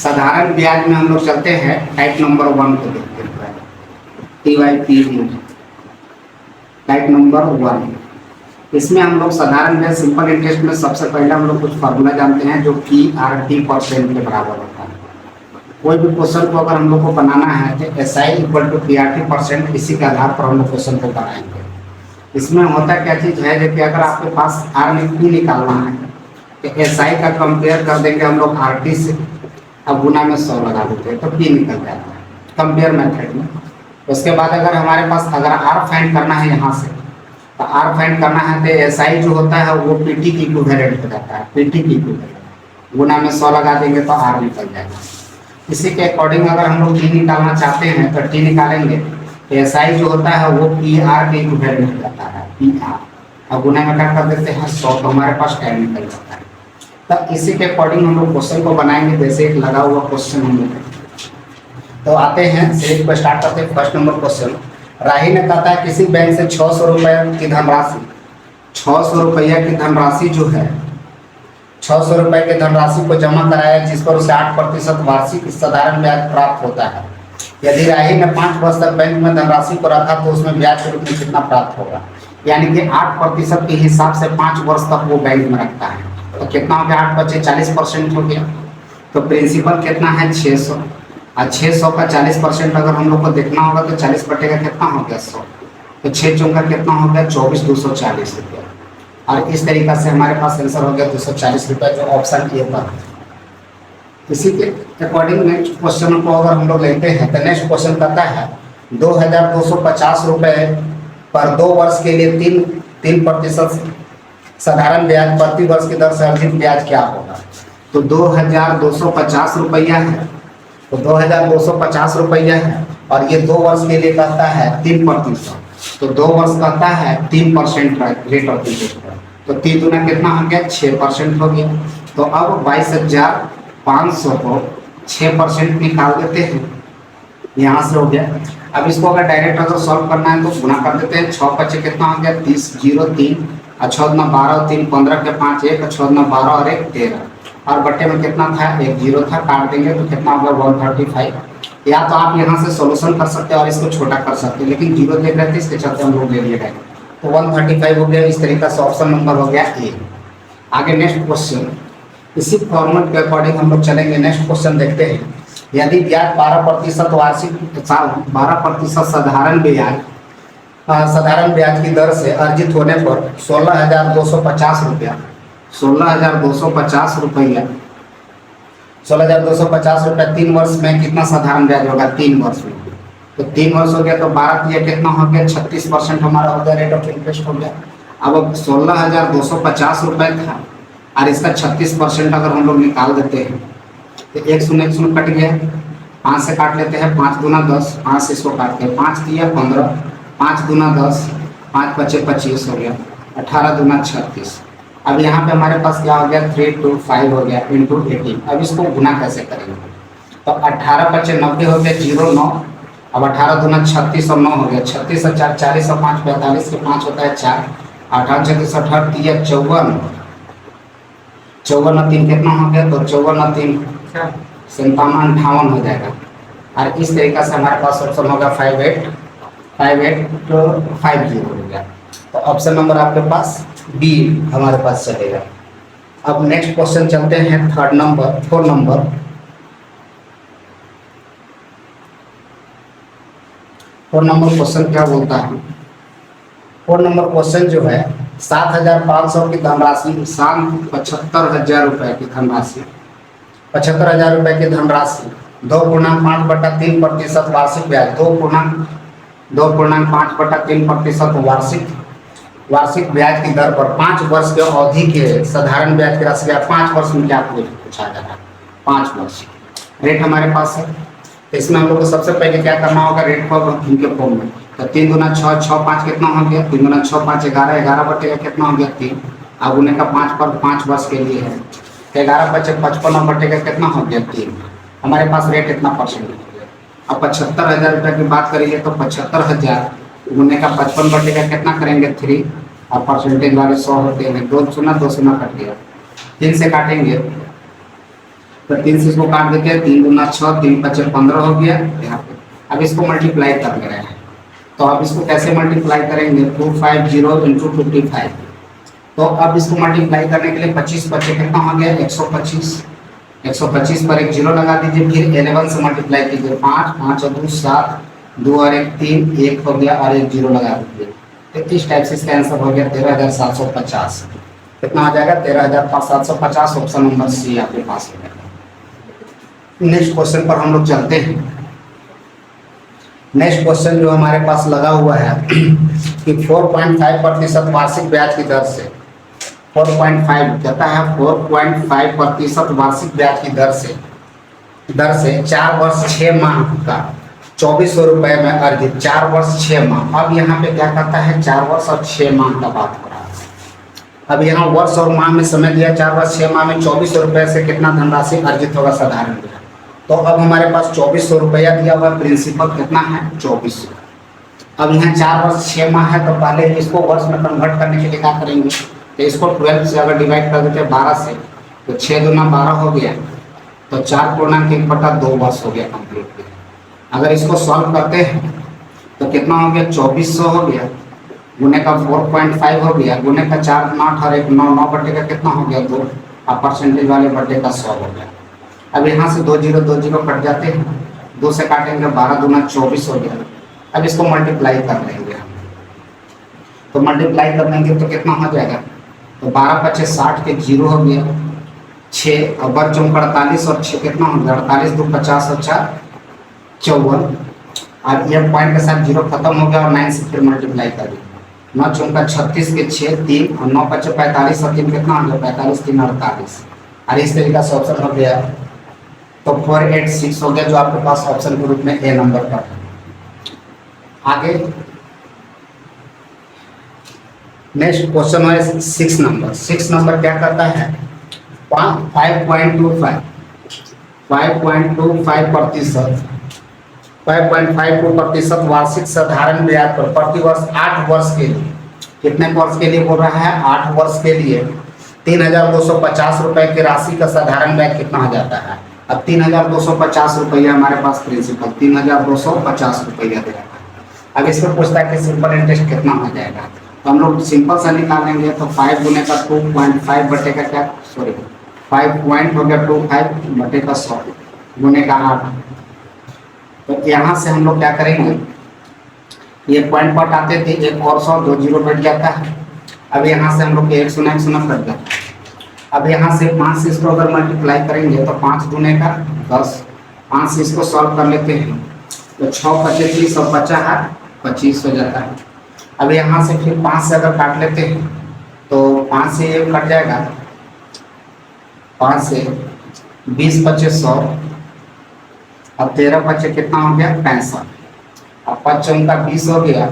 साधारण ब्याज में हम लोग चलते हैं टाइप नंबर 1 को देखते हैं पहले, TYP टाइप नंबर 1। इसमें हम लोग साधारण ब्याज सिंपल इंटरेस्ट में सबसे पहले हम लोग कुछ फार्मूला जानते हैं जो कि RT% के बराबर होता है। कोई भी क्वेश्चन को अगर हम लोग को बनाना है तो SI = PRT%, इसी के आधार पर हम लोग क्वेश्चन को बनाएंगे। इसमें होता क्या चीज़ है कि अगर आपके पास R में P निकालना है तो SI का कंपेयर कर देंगे हम लोग RT से, अब गुना में 100 लगा देते हैं तो P निकल जाता है कंपेयर मेथड में। उसके बाद अगर हमारे पास अगर R फाइंड करना है यहाँ से, तो R फाइंड करना है तो SI जो होता है वो PT की इक्विवेलेंट हो जाता है, PT की इक्विवेलेंट गुना में 100 लगा देंगे तो R निकल जाएगा। इसी के अकॉर्डिंग अगर हम लोग T निकालना चाहते हैं तो T निकालेंगे तो SI जो होता है वो PR के इक्विवेलेंट हो जाता है, PR, और गुना में क्या कर देते हैं 100, तो हमारे पास टाइम निकल जाता है। तो इसी के अकॉर्डिंग हम लोग क्वेश्चन को बनाएंगे। जैसे एक लगा हुआ क्वेश्चन हम लोग तो आते हैं सीरीज को स्टार्ट करते हैं। फर्स्ट नंबर क्वेश्चन, राही ने कहता है किसी बैंक से 600 रुपये की धनराशि, 600 रुपया की धनराशि जो है 600 रुपये की धनराशि को जमा कराया जिस पर उसे 8% वार्षिक साधारण ब्याज प्राप्त होता है। यदि राही ने 5 वर्ष तक बैंक में धनराशि को रखा तो उसमें ब्याज के रूप में कितना प्राप्त होगा। यानी कि 8% के हिसाब से 5 वर्ष तक वो बैंक में रखता है तो कितना हो गया, 8 × 5 40% हो गया। तो प्रिंसिपल कितना है 600, और 600 का 40% अगर हम लोग को देखना होगा तो 40 बटेगा कितना हो गया 100, तो 6 चौका कितना हो गया 24,240 रुपया। और इस तरीक़ा से हमारे पास आंसर हो गया 240 रुपये, जो ऑप्शन ए पर है। इसी के अकॉर्डिंग नेक्स्ट क्वेश्चन को अगर हम लोग लेते हैं तो नेक्स्ट क्वेश्चन कहता है 2,250 रुपये पर 2 वर्ष के लिए 3% साधारण ब्याज प्रति वर्ष की दर से अर्जित ब्याज क्या होगा। तो 2,250 रुपया है, तो 2,250 रुपया है और ये 2 वर्ष के लिए कहता है 3%, तो 2 वर्ष कहता है 3% रेट ऑफ इंटरेस्ट पर, तो 3 दूना कितना हो गया 6% हो गया। तो अब 22,500 को 6% निकाल देते हैं, यहाँ से हो गया। अब इसको अगर डायरेक्ट अगर सॉल्व करना है तो गुना कर देते हैं। 6 × 5 कितना हो गया 30, 0 3, और 6 × 12 3, 15 के 5 1, और 6 × 12 और 1 13, और बट्टे में कितना था 1 0 था, काट देंगे तो कितना होगा 135। या तो आप यहाँ से सॉल्यूशन कर सकते हैं और इसको छोटा कर सकते हैं, लेकिन 0 देख रहे थे इसके चलते हम लोग ले लिए गए, तो 135 हो गया। इस तरीका से ऑप्शन नंबर हो गया ए। आगे नेक्स्ट क्वेश्चन, इसी फॉर्मेट के अकॉर्डिंग हम लोग चलेंगे। नेक्स्ट क्वेश्चन देखते हैं, यदि ब्याज 12% वार्षिक 12% साधारण ब्याज की दर से अर्जित होने पर 16,250 रुपया 16,250 रुपया 3 वर्ष में कितना साधारण ब्याज होगा 3 वर्ष में। तो 3 वर्ष हो गया तो 12 या कितना हो गया 36% हमारा हो गया रेट ऑफ इंटरेस्ट हो गया। अब 16,250 रुपये था और इसका 36% अगर हम लोग निकाल देते हैं तो 1 0 कट गया, 5 से काट लेते हैं, 5 दूना 10, 5 से इसको काटते हैं, 5 दिया 15, 5 दूना 10, 5 × 5 = 25 हो गया, 18 दूना 36। अब यहाँ पे हमारे पास क्या हो गया 325 हो गया इंटू 18। अब इसको गुना कैसे करेंगे, तो 18 × 5 = 90 हो गया 0 9, अब 18 दूना 36 और 9 हो गया 36 और 4 40 और 5 45 के 5 होता है 4, 18 36 18 3 54, 54 और 3 कितना हो गया, तो 54 और 3 57 58 हो जाएगा। और इस तरीका से हमारे पास ऑप्शन होगा 5850 हो गया। तो ऑप्शन नंबर आपके पास बी हमारे पास चलेगा। अब नेक्स्ट क्वेश्चन चलते हैं 4 नंबर क्वेश्चन क्या बोलता है। 4 नंबर क्वेश्चन जो है 7,500 की धनराशि 75,000 रुपये की धनराशि 75,000 रुपये की धनराशि 2.5/3% वार्षिक ब्याज 2.5/3% वार्षिक ब्याज की दर पर 5 वर्ष के अवधि के साधारण ब्याज की राशि 5 वर्ष में क्या पूछा जा रहा है 5 वर्ष रेट हमारे पास है। तो इसमें हम लोग को सबसे पहले क्या करना होगा रेट फॉर्म इनके फॉर्म में। तो 3 दूना 6 6 5 कितना हो गया 3 दूना 6 5 11 11 बटेगा कितना हो गया 3, अब उन्हें का 5 पर 5 वर्ष के लिए है, 11 × 5 = 55 बटेगा कितना हो गया 3, हमारे पास रेट इतना परसेंट हो गया। अब 75,000 रुपये की बात करेंगे तो 75,000 उन्हें का 55 बटेगा कितना करेंगे 3, और परसेंटेज वाले 100 होते हैं, 2 0 2 0 कट गया, 3 से काटेंगे तो 3 से इसको काट देते हैं, 3 दूना 6, 3 पचे 15 हो गया यहाँ पे। अब इसको मल्टीप्लाई कर ले रहे हैं, तो अब इसको कैसे मल्टीप्लाई करेंगे, 250 इंटू 55। तो अब इसको मल्टीप्लाई करने के लिए 25 पचे कितना हो गया, 125। 125 पर एक जीरो लगा दीजिए, फिर 11 से मल्टीप्लाई कीजिए, 5 5 और 2 7, 2 और 1 3, 1 हो गया और एक जीरो लगा दीजिए। तो इस टाइप से इसका आंसर हो गया 13,750। कितना हो जाएगा, 13,750। ऑप्शन नंबर सी आपके पास हो जाएगा। नेक्स्ट क्वेश्चन पर हम लोग चलते हैं। नेक्स्ट क्वेश्चन जो हमारे पास लगा हुआ है कि 4.5% वार्षिक ब्याज की दर से 4.5 कहता है 4.5% वार्षिक ब्याज की दर से 4 वर्ष 6 माह का 2400 रुपये में अर्जित 4 वर्ष 6 माह। अब यहाँ पे क्या कहता है, 4 वर्ष और 6 माह का बात हो रहा है। अब यहाँ वर्ष और माह में समय दिया, 4 वर्ष 6 माह में 2400 रुपये से कितना धनराशि अर्जित होगा साधारण ब्याज। तो अब हमारे पास 2400 रुपया दिया हुआ, प्रिंसिपल कितना है 2400। अब यहाँ 4 वर्ष 6 माह है, तो पहले इसको वर्ष में कन्वर्ट करने के लिए क्या करेंगे, तो इसको 12 से अगर डिवाइड कर देते हैं 12 से, तो 6 दूना 12 हो गया, तो 4/1/2 वर्ष हो गया कंप्लीट। अगर इसको सॉल्व करते हैं तो कितना हो गया, 2400 हो गया, गुने का 4.5 हो गया, गुने का 4 8 और 1 9, 9 बटे का कितना हो गया 2, और परसेंटेज वाले बटे का 100 हो गया। अब यहाँ से 2 0 2 0 कट जाते हैं, 2 से काटेंगे 12 दूना 24 हो गया। अब इसको मल्टीप्लाई कर लेंगे हम, तो मल्टीप्लाई कर लेंगे तो कितना हो जाएगा, तो 12 पचे 60 के 0 हो गया, 6 और बर चौक 48 और 6 कितना हो गया, 48 2 50 और 4 54, और ये पॉइंट के साथ 0 खत्म हो गया और 9 से फिर मल्टीप्लाई कर दिया, 9 चौका 36 के 6 3 और 9 पचे 45 और 3 कितना हो गया, 45 3 48, और इस तरीके से ऑप्शन हो गया। तो 486 हो गया, जो आपके पास ऑप्शन के रूप में ए नंबर पर है। आगे नेक्स्ट क्वेश्चन है 6 नंबर। 6 नंबर क्या करता है, 5.25% वार्षिक साधारण ब्याज पर प्रतिवर्ष 8 वर्ष के लिए, कितने वर्ष के लिए बोल रहा है, 8 वर्ष के लिए 3,250 रुपए की राशि का साधारण ब्याज कितना हो जाता है। अब 3,250 रुपया हमारे पास प्रिंसिपल 3,250 रुपया दे रहा है। अब इसको पूछता है कि सिंपल इंटरेस्ट कितना हो जाएगा, तो हम लोग सिंपल सा निकालेंगे, तो 5 गुने का 2.5 बटे का क्या, सॉरी 5 पॉइंट हो गया 25 बटे का 100 गुने का 8। तो यहाँ से हम लोग क्या करेंगे, ये पॉइंट पट आते थे, एक और 100 2 0 कट जाता है। अब यहाँ से हम लोग 1 0 कट जाता है। अब यहाँ से 5 से इसको अगर मल्टीप्लाई करेंगे तो 5 गुने का 10, 5 से इसको सॉल्व कर लेते हैं, तो 6 पचे 30 और 25 हो जाता है। अब यहाँ से फिर 5 से अगर काट लेते हैं तो 5 से ये कट जाएगा, 5 से 20 पचे 100, अब 13 पचे कितना हो गया 65, अब 5 का 20 हो गया,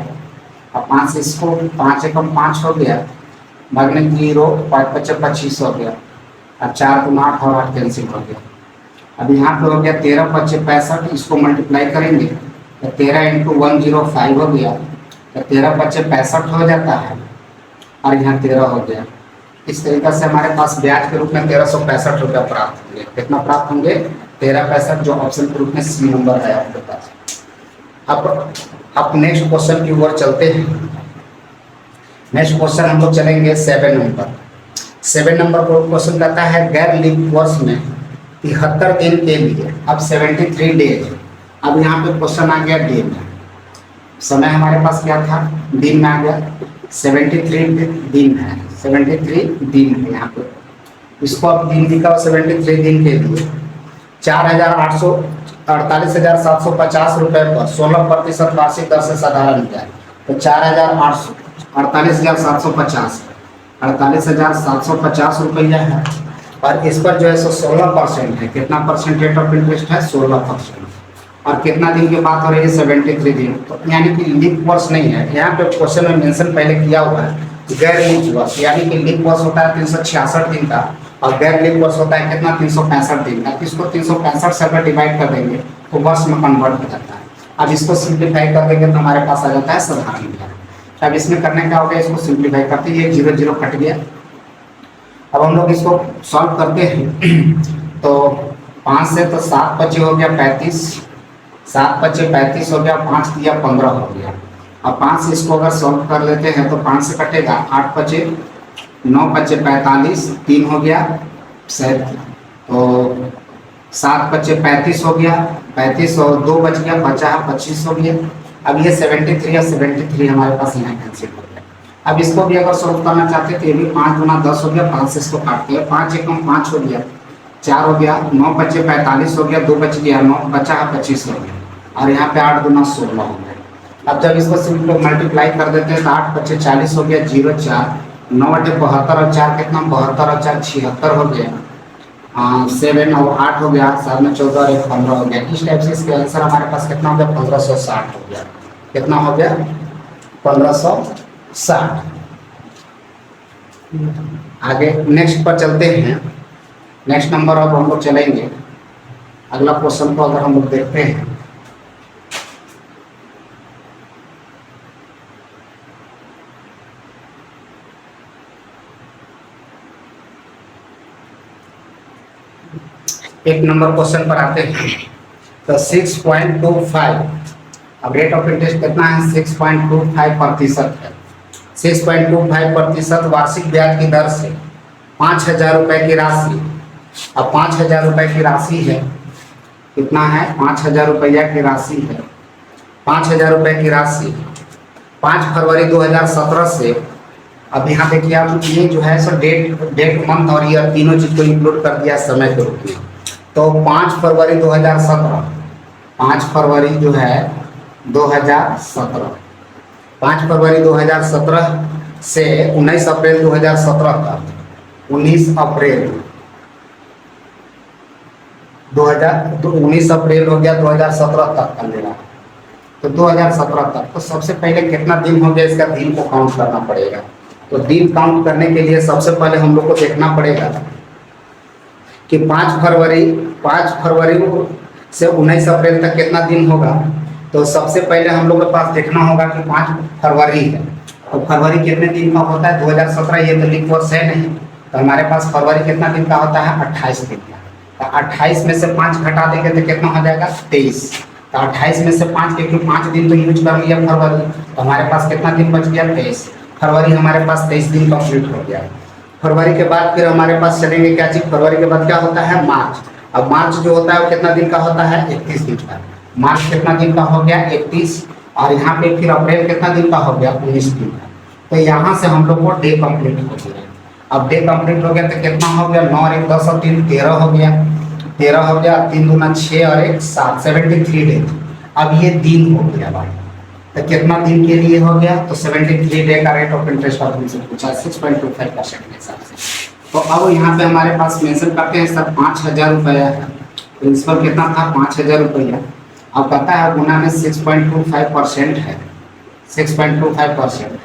अब 5 से इसको 5 एकम 5 हो गया, भागने 0 5 पचे 25 हो गया, अब 4 दूना 8 और 8 कैंसिल हो गया। अब यहाँ पे हो गया 13 पचे 65, इसको मल्टीप्लाई करेंगे तो 13 इंटू 105 हो गया, तो 13 पचे 65 हो जाता है, और यहाँ 13 हो गया। इस तरीके से हमारे पास ब्याज के रूप में 1365 रुपया प्राप्त होंगे। कितना प्राप्त होंगे, 1365, जो ऑप्शन के रूप में सी नंबर है आपके पास। अब नेक्स्ट क्वेश्चन की ओर चलते हैं। नेक्स्ट क्वेश्चन हम लोग चलेंगे 7 नंबर। 7 नंबर को क्वेश्चन कहता है गैर लीप वर्ष में 73 दिन के लिए, अब 73 डेज। अब यहाँ पे क्वेश्चन आ गया डे में, समय हमारे पास क्या था, दिन में आ गया, 73 दिन है, 73 दिन है यहाँ पे। इसको अब दिन लिखा 73 दिन के लिए 48,750 रुपये पर 16% वार्षिक दर से साधारण ब्याज, तो 48,750 रुपया है, और इस पर जो है 16% है। कितना परसेंट रेट ऑफ इंटरेस्ट है, 16%। और कितना दिन की बात हो रही है, 73 दिन, तो यानी कि लीप वर्ष नहीं है। यहाँ पे क्वेश्चन में मेंशन पहले किया हुआ है गैर लीप वर्ष, यानी कि लीप वर्ष होता है 366 दिन का, और गैर लीप वर्ष होता है कितना, 365 दिन का। इसको 365 से अगर डिवाइड कर देंगे तो वर्ष में कन्वर्ट हो जाता है। अब इसको सिंप्लीफाई कर देंगे तो हमारे पास आ जाता है साधारण ब्याज। अब इसमें करने क्या हो गया, इसको सिंप्लीफाई करते हैं, ये 0 0 कट गया। अब हम लोग इसको सॉल्व करते हैं, तो 5 से तो 7 बचे हो गया 35, 7 बचे 35 हो गया, 5 दिया 15 हो गया। अब 5 से इसको अगर सॉल्व कर लेते हैं तो 5 से कटेगा, 8 बचे, 9 बचे 45, 3 हो गया शायद, तो 7 बचे 35 हो गया, 35 और 2 बच गया, बचा 25 हो गया। अब ये 73 और 73 हमारे पास यहाँ कैंसिल हो गया। अब इसको भी अगर सॉल्व करना चाहते हैं तो ये भी 5 गुना 10 हो गया, 5 से इसको काटते हैं, 5 एकम 5 हो गया, 4 हो गया, 9 बचे 45 हो गया, 2 बच गया, 9 बचा 25 हो गया, और यहाँ पे 8 गुना 16 हो गया। अब जब इसको सिंपल मल्टीप्लाई कर देते हैं तो 8 बचे 40 हो गया, 0 4, 9 बटे 72 और 4 कितना, 72 और 4 76 हो गया, 7 और 8 हो गया, 7 में 14 और 1 15 हो गया। इस टाइप से इसके आंसर हमारे पास कितना हो गया, 1560 हो गया। कितना हो गया, 1560। आगे नेक्स्ट पर चलते हैं। नेक्स्ट नंबर अब हम लोग चलेंगे, अगला क्वेश्चन को अगर हम लोग देखते हैं, एक नंबर क्वेश्चन पर आते हैं। तो 6.25, अब रेट ऑफ इंटरेस्ट कितना है, 6.25% है। 6.25% वार्षिक ब्याज की दर से 5,000 रुपये की राशि, अब 5,000 रुपये की राशि है, कितना है, 5,000 रुपया की राशि है, 5,000 रुपये की राशि 5 फरवरी 2017 से, अब यहाँ देखिए आप, ये जो है सो डेट मंथ और ईयर तीनों चीज को इंक्लूड कर दिया समय के रूप में। तो 5 फरवरी 2017, 5 फरवरी जो है 2017, 5 फरवरी 2017 से 19 अप्रैल 2017 तक, 19 अप्रैल 19 अप्रैल हो गया 2017 तक का लेना। तो 2017 तक, तो सबसे पहले कितना दिन हो गया इसका, दिन को काउंट करना पड़ेगा। तो दिन काउंट करने के लिए सबसे पहले हम लोग को देखना पड़ेगा कि 5 फरवरी से 19 अप्रैल तक कितना दिन होगा। तो सबसे पहले हम लोग के पास देखना होगा कि 5 फरवरी है, तो फरवरी कितने दिन का होता है, 2017, ये तो लीप वर्ष है नहीं, तो हमारे पास फरवरी कितना दिन का होता है, 28 दिन का। तो 28 में से 5 घटा देंगे तो कितना हो जाएगा, 23। तो 28 में से 5, क्योंकि 5 दिन तो यूज कर लिया फरवरी, तो हमारे पास कितना दिन बच गया, 23। फरवरी हमारे पास 23 दिन कंप्लीट हो गया। फरवरी के बाद फिर हमारे पास चलेंगे क्या चीज, फरवरी के बाद क्या होता है, मार्च। अब मार्च जो होता है वो कितना दिन का होता है, 31 दिन का। मार्च कितना दिन का हो गया, 31, और यहाँ पे फिर अप्रैल कितना दिन का हो गया, 19 दिन का। तो यहाँ से हम लोग को डे कंप्लीट हो गया। अब डे कंप्लीट हो गया तो कितना हो गया, 9 और 1 10 और 3 13 हो गया, 13 हो गया, 3 दूना 6 और 1 7, 73 डे। अब ये दिन हो गया भाई, तो कितना दिन के लिए हो गया, तो 73 डे का रेट ऑफ इंटरेस्ट आपने से पूछा 6.25% के हिसाब से। तो अब यहाँ पे हमारे पास मेंशन करते हैं सर 5,000 रुपया है, प्रिंसिपल कितना था, 5,000 रुपया। अब कहता है गुना में 6.25% है, 6.25%।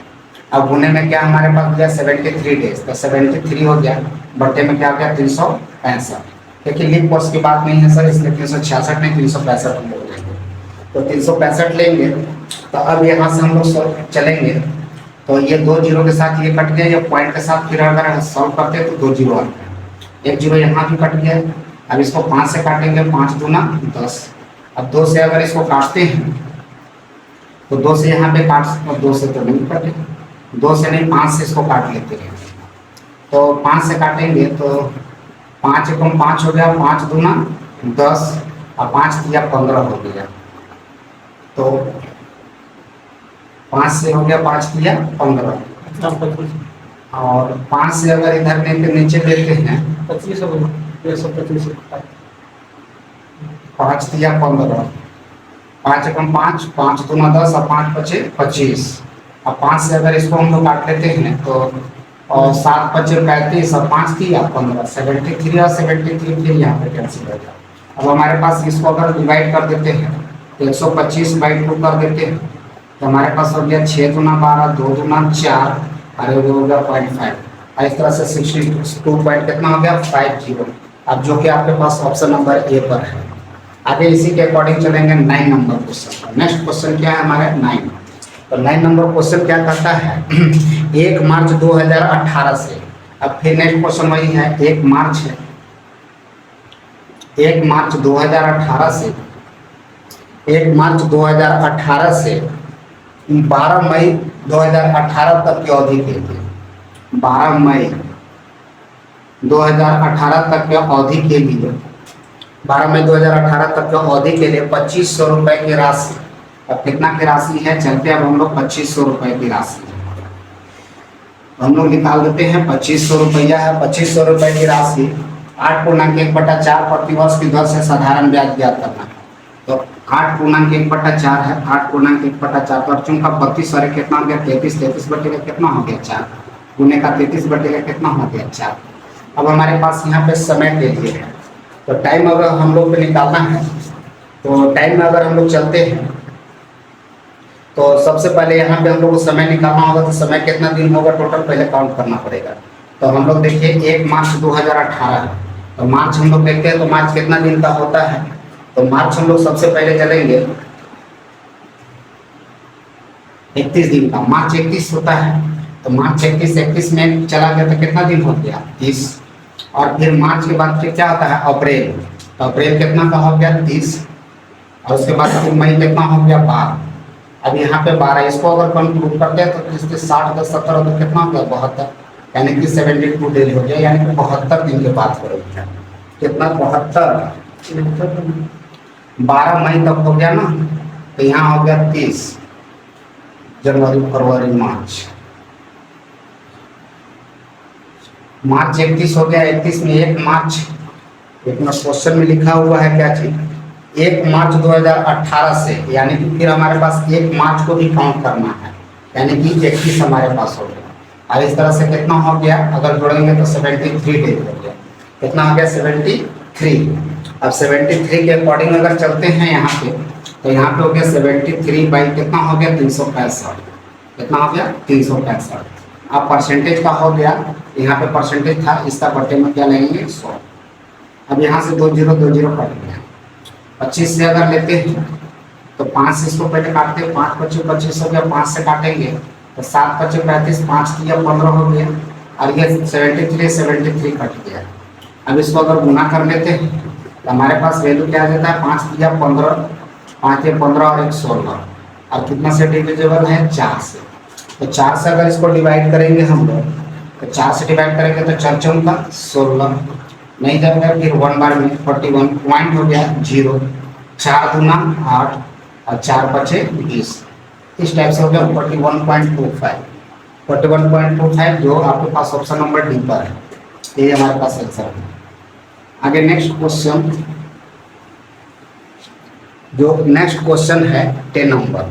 अब गुने में क्या हमारे पास दिया, 73 डेज, तो 73 हो गया, बट्टे में क्या हो गया, 365। देखिए लीप वर्ष की बात नहीं है सर, इसलिए 366 नहीं 365 हम लोग लेंगे। तो 365 लेंगे। तो अब यहाँ से हम लोग चलेंगे, तो ये 2 जीरो के साथ ये कट गया, ये पॉइंट के साथ फिर अगर सॉल्व करते हैं तो 2 जीरो आता है, 1 जीरो यहाँ भी कट गया। अब इसको 5 से काटेंगे, 5 दूना 10। अब 2 से अगर इसको काटते हैं तो 2 से यहाँ पे काट, 2 से तो नहीं कटे, 2 से नहीं 5 से इसको काट लेते हैं। तो 5 से काटेंगे तो 5 एकम 5 हो गया, 5 दूना 10 और 5 दिया 15 हो गया। तो 5 से हो गया, 5 दिया 15, और 5 से अगर इधर नीचे लेते हैं 25 हो गया, 125, 5 दिया 15, 5 एकम 5, 5 दूना 10 और 5 बचे 25। अब 5 से अगर इसको हम लोग काट लेते हैं तो, और 7 बचे 35 और 5 दिया 15, 73 और 73 फिर यहाँ पे कैंसिल हो गया। अब हमारे पास इसको अगर डिवाइड कर देते हैं, 125/2 कर देते हैं, तो हमारे पास हो गया 6 दूना 12, 2 दूना 4, और ये हो गया 0.5। इस तरह से 62 पॉइंट कितना हो गया, 50। अब जो कि आपके पास ऑप्शन नंबर ए पर है। आगे इसी के अकॉर्डिंग चलेंगे 9 नंबर क्वेश्चन पर। नेक्स्ट क्वेश्चन क्या है हमारे 9। तो 9 नंबर क्वेश्चन क्या करता है 1 मार्च 2018 से, अब फिर नेक्स्ट क्वेश्चन वही है, 1 मार्च है, 1 मार्च 2018 से 1 मार्च 2018 से 12 मई 2018 तक की अवधि के लिए 12 मई 2018 तक की अवधि के लिए 12 मई 2018 तक की अवधि के लिए 2500 रुपये की राशि। अब कितना की राशि है, चलते अब हम लोग 2500 रुपये की राशि हम लोग निकाल देते हैं। 2500 रुपया है, 2500 रुपये की राशि 8.1/4 प्रतिवर्ष की दर से साधारण ब्याज ज्ञात करना है। तो 8.1/4 है, 8.1/4 पर चूंकि 32 सारे कितना हो गया 33, 33 बटे का कितना हो गया 4, गुने का 33 बटे का कितना हो गया 4। अब हमारे पास यहाँ पे समय के लिए है, तो टाइम अगर हम लोग को निकालना है तो टाइम में अगर हम लोग चलते हैं तो सबसे पहले यहाँ पे हम लोग को समय निकालना होगा। तो समय कितना दिन होगा टोटल पहले काउंट करना पड़ेगा। तो हम लोग देखिए 1 मार्च 2018 है, तो मार्च हम लोग देखते हैं तो मार्च कितना दिन का होता है। तो मार्च हम लोग सबसे पहले चलेंगे 31 दिन का, मार्च 31 होता है। तो मार्च 31 में चला गया तो कितना दिन हो गया 30। और फिर मार्च के बाद फिर क्या होता है अप्रैल, तो अप्रैल कितना का हो गया 30। और उसके बाद फिर मई कितना हो गया 12। अब यहाँ पे 12 इसको अगर कंक्लूड करते हैं तो इसके 60 10 70 तो कितना हो गया 72, यानी कि 72 डेज हो गया, यानी कि 72 दिन के बाद करेंगे कितना 72। 12 मई तक हो गया ना, तो यहाँ हो गया 30 जनवरी फरवरी मार्च, मार्च 31 हो गया। 31 में 1 मार्च, इतना क्वेश्चन में लिखा हुआ है क्या चीज 1 मार्च 2018 से, यानी कि फिर हमारे पास 1 मार्च को भी काउंट करना है, यानी कि 31 हमारे पास हो गया। अब इस तरह से कितना हो गया अगर जोड़ेंगे तो 73 डेज हो गया। कितना हो गया 73। अब 73 के अकॉर्डिंग अगर चलते हैं यहाँ पे तो यहाँ पे हो गया 73 बाई कितना हो गया 365, कितना हो गया 365। अब परसेंटेज का हो गया, यहाँ पे परसेंटेज था इसका बटे में क्या लेंगे 100। अब यहाँ से 2 0 2 0 कट गया। 25 से अगर लेते हैं तो 5 से इसको पहले काटते हैं, 5 25 25 हो गया, 5 से काटेंगे तो 7 25 35, 5 किया 15 हो गया। और ये 73 कट गया। अब इसको अगर गुना कर लेते हैं तो हमारे पास वैल्यू क्या आ जाता है 5 किया 15, 5 या 15 और 1 16। और कितना से डिविजिबल है 4 से। तो 4 से अगर इसको डिवाइड करेंगे हम लोग तो 4 से डिवाइड करेंगे तो 4 चौका 16, नहीं जाएगा फिर 1 बार में 41 पॉइंट हो गया 0, 4 दूना 8 और 4 बचे 20। इस टाइप से हो गया 41.25, 41.25 जो आपके पास ऑप्शन नंबर डी पर है, ये हमारे पास आंसर है। आगे नेक्स्ट क्वेश्चन, जो नेक्स्ट क्वेश्चन है 10 नंबर।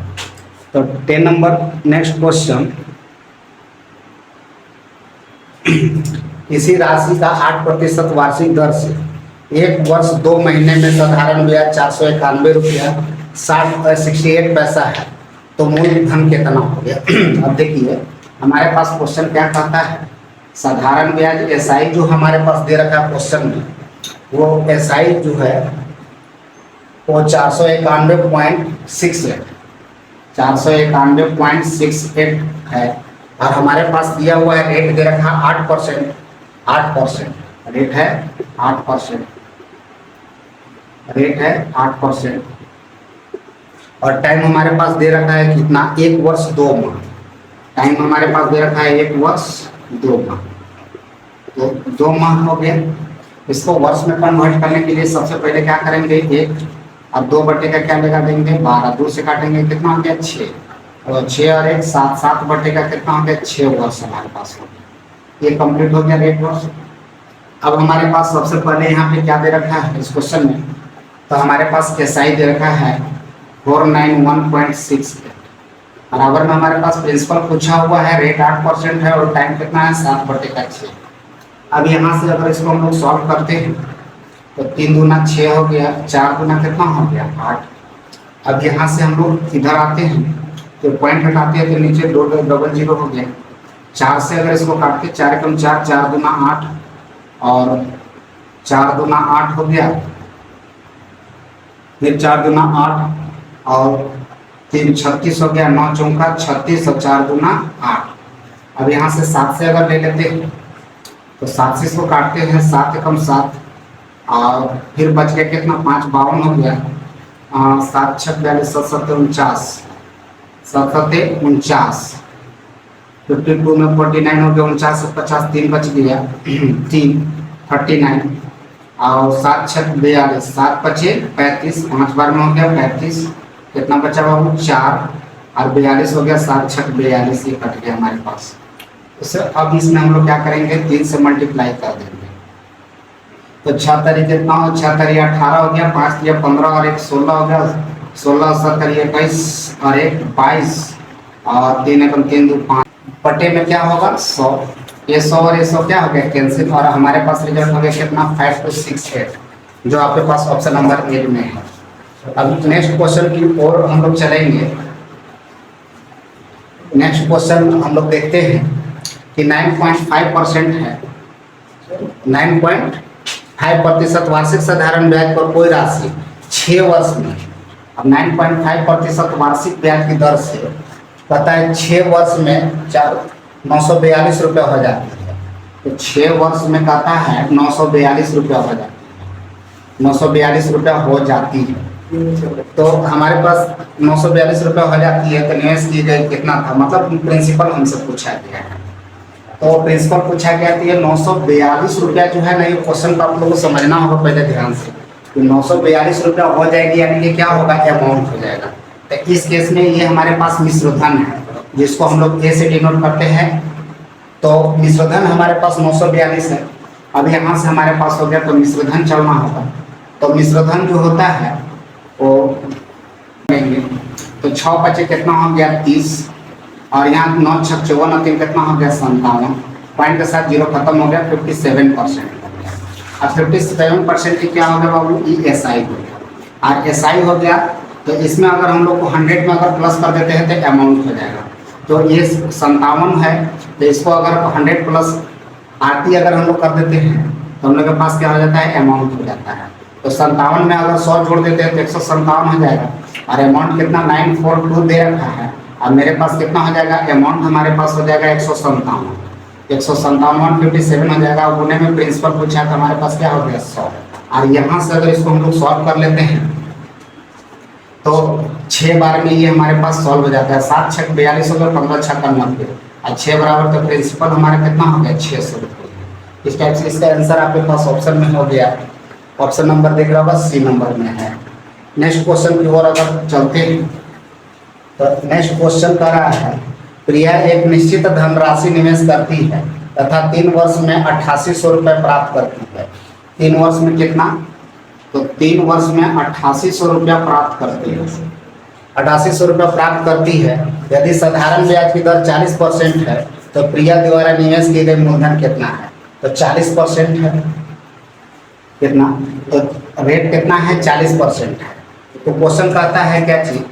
तो 10 नंबर नेक्स्ट क्वेश्चन, इसी राशि का 8% वार्षिक दर से 1 वर्ष 2 महीने में साधारण ब्याज 491 रुपया 68 पैसा है, तो मूल धन कितना हो गया। अब देखिए हमारे पास क्वेश्चन क्या कहता है, साधारण ब्याज एसआई जो हमारे पास दे रखा है क्वेश्चन में, वो एसआई जो है वो 491.68 491.68 है। और हमारे पास दिया हुआ है रेट दे रखा है 8%, 8% रेट है 8%, रेट है 8%। और टाइम हमारे पास दे रखा है कितना 1 वर्ष 2 माह, टाइम हमारे पास दे रखा है 1 वर्ष 2 माह, तो 2 माह हो गया। इसको वर्ष में कन्वर्ट करने के लिए सबसे पहले क्या करेंगे 1 और 2 बटे का क्या लगा देंगे 12, 2 से काटेंगे कितना हो गया 6, और 6 और 1 7, 7 बटे का कितना हो गया 6 वर्ष हमारे पास हो गया। ये कंप्लीट हो गया रेट वर्ष। अब हमारे पास सबसे पहले यहाँ पे क्या दे रखा है इस क्वेश्चन में, तो हमारे पास एसआई दे रखा है 491.68, बराबर में हमारे पास प्रिंसिपल पूछा हुआ है, रेट 8% है और टाइम कितना है 7 बटे का 6। अब यहाँ से अगर इसको हम लोग सॉल्व करते हैं तो 3 दूना 6 हो गया, 4 दूना कितना हो गया 8। अब यहाँ से हम लोग इधर आते हैं तो पॉइंट हटाते हैं तो नीचे 2 डबल 0 हो गया। 4 से अगर इसको काटते 4 कम 4, 4 दूना 8 और 4 दूना 8 हो गया, फिर 4 दूना 8 और 3 36 हो गया, 9 चौका 36 और 4 दूना 8। अब यहाँ से 7 से अगर ले लेते हैं तो 7 से इसको काटते हैं, 7 कम 7 और फिर बच गया कितना, 5 52 हो गया, 7 6 42 7 7 49, 7 7 49, 52 में 49 हो गया, 49 से 50 3 बच गया 3 39, और 7 6 42, 7 बचे 35, 5 बार में हो गया 35, कितना बचा बाबू 4, और 42 हो गया, 7 6 42, ये कट गया हमारे पास। तो अब इसमें हम लोग क्या करेंगे, 3 से मल्टीप्लाई कर देंगे। तो 6 तरीके कितना हो, 6 तरीके 18 हो गया, 5 दिया 15 और 1 16 हो गया, 16 7 तरीके 21 और 1 22, और 3 एकम 3 2 5, बटे में क्या होगा 100, ये 100 और ये 100 क्या हो गया कैंसिल, और हमारे पास रिजल्ट हो गया कितना 5268, जो आपके पास ऑप्शन नंबर 8 में है। अब नेक्स्ट क्वेश्चन की ओर हम लोग चलेंगे। नेक्स्ट क्वेश्चन हम लोग देखते हैं कि 9.5% है, 9.5% वार्षिक साधारण ब्याज पर कोई राशि 6 वर्ष में, अब 9.5% वार्षिक ब्याज की दर से पता है 6 वर्ष में 942 रुपये हो जाती है। तो 6 वर्ष में कहता है 942 रुपये हो जाती है, 942 रुपये हो जाती है। तो हमारे पास 942 रुपये हो जाती है, तो निवेश की गई कितना था, मतलब प्रिंसिपल हमसे पूछा गया है। तो प्रिंसिपल पूछा गया कि ये 942 रुपया जो है ना, ये क्वेश्चन को आप लोगों को समझना होगा पहले ध्यान से, कि 942 रुपया हो जाएगी यानी कि क्या होगा, अमाउंट हो जाएगा। तो इस केस में ये हमारे पास मिश्र धन है, जिसको हम लोग ए से डिनोट करते हैं। तो मिश्र धन हमारे पास 942 है, अब यहाँ से हमारे पास हो गया, तो मिश्र धन चलना होगा। तो मिश्र धन जो होता है वो लेंगे, तो 6 बचे कितना हो गया 30, और यहाँ 9 6 54 और 3 कितना हो गया 57, पॉइंट के साथ 0 खत्म हो गया, 57% हो गया। अब 57% की क्या हो गया बाबू, ESI हो गया, और SI हो गया। तो इसमें अगर हम लोग को 100 में अगर प्लस कर देते हैं तो अमाउंट हो जाएगा। तो ये 57 है, तो इसको अगर 100 प्लस RT अगर हम लोग कर देते हैं तो हम लोग के पास क्या हो जाता है, अमाउंट हो जाता है। तो 57 में अगर 100 जोड़ देते हैं तो 157 हो जाएगा, और अमाउंट कितना 942 दे रखा है, अब मेरे पास कितना हो जाएगा, अमाउंट हमारे पास हो जाएगा 157, 157 हो जाएगा। गुने में प्रिंसिपल पूछा तो हमारे पास क्या हो गया 100, और यहाँ से अगर इसको हम लोग सॉल्व कर लेते हैं तो 6 बार में ये हमारे पास सॉल्व हो जाता है। 7 6 42 हो गया, 15 6 90, और 6 बराबर, तो प्रिंसिपल हमारा कितना हो गया 600 रुपये। इस टाइप से इसका आंसर आपके पास ऑप्शन में हो गया। ऑप्शन नंबर देख रहा होगा C नंबर में है। नेक्स्ट क्वेश्चन की ओर अगर चलते हैं तो नेक्स्ट क्वेश्चन कर रहा है, प्रिया एक निश्चित धनराशि निवेश करती है तथा 3 वर्ष में 8800 रुपये प्राप्त करती है। 3 वर्ष में कितना, तो 3 वर्ष में 8800 रुपया प्राप्त करती है, 8800 रुपया प्राप्त करती है। यदि साधारण ब्याज की दर 40% है तो प्रिया द्वारा निवेश किए गए मूलधन कितना है, तो 40% है, कितना, तो रेट कितना है 40% है। तो क्वेश्चन कहता है क्या चीज,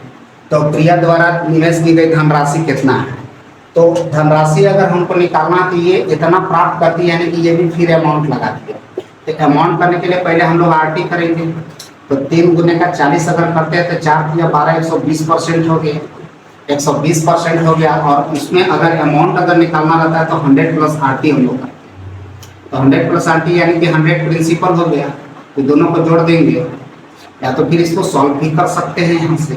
तो प्रिया द्वारा निवेश की गई धनराशि कितना है। तो धनराशि अगर हमको निकालना तो ये इतना प्राप्त करती है, यानी कि ये भी फिर अमाउंट लगाती है। तो अमाउंट करने के लिए पहले हम लोग RT करेंगे, तो 3 गुने का 40 अगर करते हैं तो 4 या 12 120% हो गया, 120% हो गया। और उसमें अगर अमाउंट अगर निकालना रहता है तो 100 प्लस RT हम लोग करते हैं। तो 100 प्लस RT यानी कि 100 प्रिंसिपल हो गया, तो दोनों को जोड़ देंगे, या तो फिर इसको सॉल्व भी कर सकते हैं। यहाँ से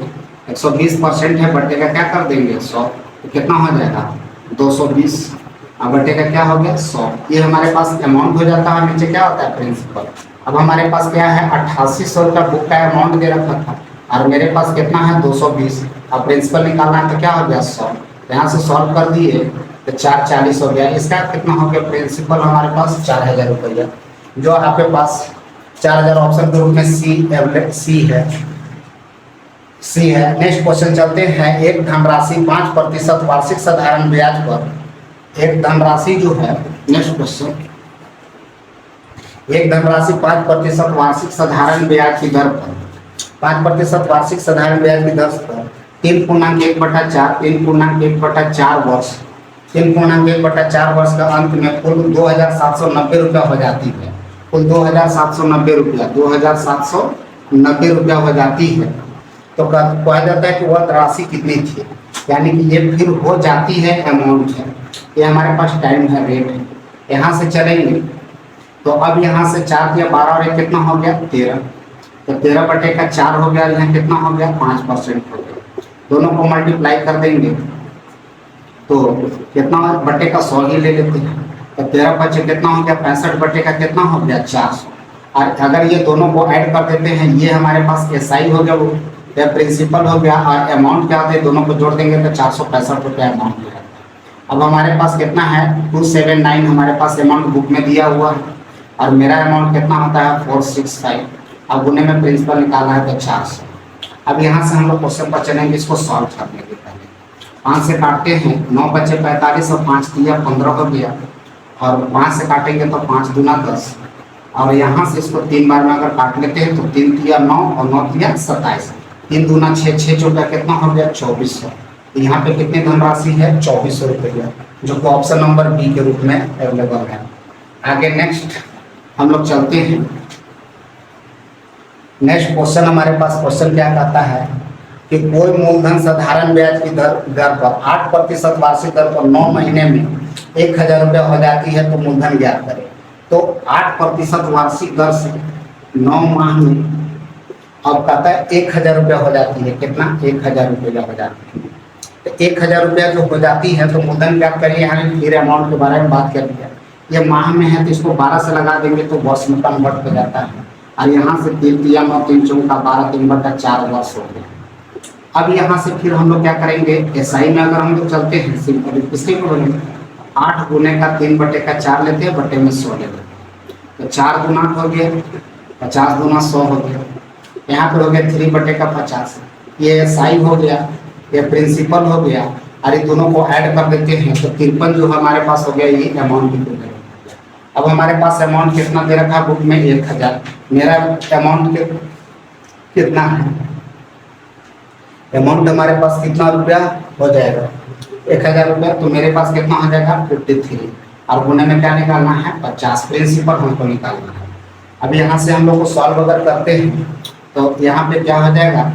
120% है, बटे का क्या कर देंगे 100, तो कितना हो जाएगा 220, अब बटे का क्या हो गया 100। ये हमारे पास अमाउंट हो जाता है, नीचे क्या होता है प्रिंसिपल। अब हमारे पास क्या है 8800 रुपया बुक का अमाउंट दे रखा था, और मेरे पास कितना है 220, अब प्रिंसिपल निकालना है तो क्या हो गया 100। यहाँ से सॉल्व कर दिए तो 440 हो गया। इसका कितना हो गया प्रिंसिपल हमारे पास 4000 रुपया, जो आपके पास 4000 ऑप्शन के रूप में सी है। नेक्स्ट क्वेश्चन चलते हैं। एक धनराशि 5% वार्षिक साधारण ब्याज पर, एक धनराशि जो है, नेक्स्ट क्वेश्चन, एक धनराशि 5% वार्षिक साधारण ब्याज की दर पर, 5% वार्षिक साधारण ब्याज की दर पर 3.1/4 3.1/4 वर्ष, 3.1/4 वर्ष का अंत में कुल 2790 रुपया हो जाती है। कुल 2790 रुपया हो जाती है। तो कहा जाता है कि वह राशि कितनी थी, यानी कि ये फिर हो जाती है अमाउंट है, ये हमारे पास टाइम है, रेट है। यहाँ से चलेंगे तो अब यहाँ से 4 दिया 12 और 1 कितना हो गया 13। तो 13/4 हो गया, यहाँ कितना हो गया 5% हो गया। दोनों को मल्टीप्लाई कर देंगे तो कितना बटे का 100 ही ले लेते हैं। तो 13 बचे कितना हो गया 65 बटे का कितना हो गया 400। और अगर ये दोनों को ऐड कर देते हैं, ये हमारे पास एसआई हो गया, वो प्रिंसिपल हो गया, और अमाउंट क्या होता है दोनों को जोड़ देंगे तो 465 रुपये अमाउंट हो जाता है। अब हमारे पास कितना है 279 हमारे पास अमाउंट बुक में दिया हुआ है, और मेरा अमाउंट कितना होता है 465। अब गुने में प्रिंसिपल निकालना है तो 400। अब यहाँ से हम लोग क्वेश्चन पर चलेंगे, इसको सॉल्व करने के पहले 5 से काटते हैं, 9 बचे 45 और 5 दिया 15 हो गया, और 5 से काटेंगे तो 5 दूना 10, और यहाँ से इसको 3 बार में अगर काट लेते हैं तो 3 दिया 9 और 9 दिया 27, 3 दूना 6, 6 चौका कितना हो गया 2400। यहाँ पे कितनी धनराशि है 2400 रुपया, जो कि ऑप्शन नंबर बी के रूप में अवेलेबल है। आगे नेक्स्ट हम लोग चलते हैं। नेक्स्ट क्वेश्चन हमारे पास क्वेश्चन क्या कहता है कि कोई मूलधन साधारण ब्याज की दर पर 8% वार्षिक दर पर 9 महीने में 1000 रुपया हो जाती है तो मूलधन ज्ञात करें। तो 8% वार्षिक दर से 9 माह में अब कहता है 1000 रुपया हो जाती है, कितना 1000 रुपया हो जाती है। तो 1000 रुपया जो हो जाती है तो मूलधन ज्ञात करिए। यहाँ फिर अमाउंट के बारे में बात कर लिया, ये माह में है तो इसको 12 से लगा देंगे तो वर्ष में कन्वर्ट हो जाता है, और यहाँ से 3 दिया 9 3 चौका 12 3/4 वर्ष हो गया। अब यहाँ से फिर हम लोग क्या करेंगे, एसआई में अगर हम लोग चलते हैं सिंपल किसके को बोलेंगे 8 गुने का 3/4 लेते हैं, बटे में 100 लेते हैं। तो 4 दूना 8 हो गया, 50 दूना 100 हो गया, यहाँ पर हो गया 3/50। ये एसआई हो गया, ये प्रिंसिपल हो गया, और ये दोनों को ऐड कर देते हैं तो 53 जो हमारे पास हो गया ये अमाउंट भी हो गया। अब हमारे पास अमाउंट कितना दे रखा बुक में 1000, मेरा अमाउंट कितना है, अमाउंट हमारे पास कितना रुपया हो जाएगा 1000 रुपया, तो मेरे पास कितना हो जाएगा 53, और गुने में क्या निकालना है 50, प्रिंसिपल हमको निकालना है। अब यहाँ से हम लोग को सॉल्व अगर करते हैं तो यहाँ पे क्या हो जाएगा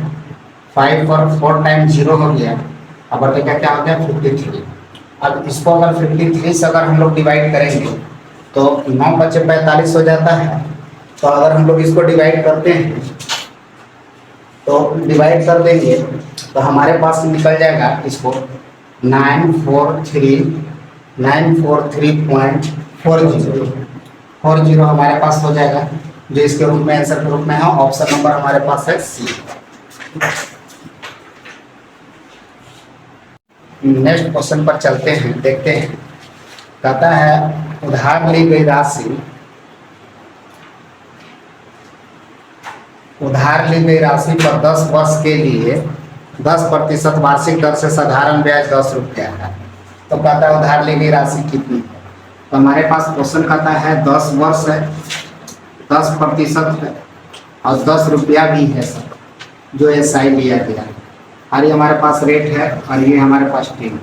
5 और 4 टाइम 0 हो गया, अब बटेगा क्या हो गया 53। अब इसको अगर 53 से अगर हम लोग डिवाइड करेंगे तो 9 बचे 45 हो जाता है। तो अगर हम लोग इसको डिवाइड करते हैं तो डिवाइड कर देंगे तो हमारे पास निकल जाएगा इसको 943.40 हमारे पास हो जाएगा, जो इसके रूप में आंसर के रूप में है। ऑप्शन नंबर हमारे पास है सी। नेक्स्ट क्वेश्चन पर चलते हैं, देखते हैं। कहता है उधार ली गई राशि पर 10 वर्ष के लिए 10% वार्षिक दर से साधारण ब्याज 10 रुपया है। तो कहता है उधार ली गई राशि कितनी है। तो हमारे पास क्वेश्चन कहता है 10 वर्ष है, 10% है, और 10 रुपया भी है सर, जो एसआई लिया गया है। और ये हमारे पास रेट है, और ये हमारे पास टीम।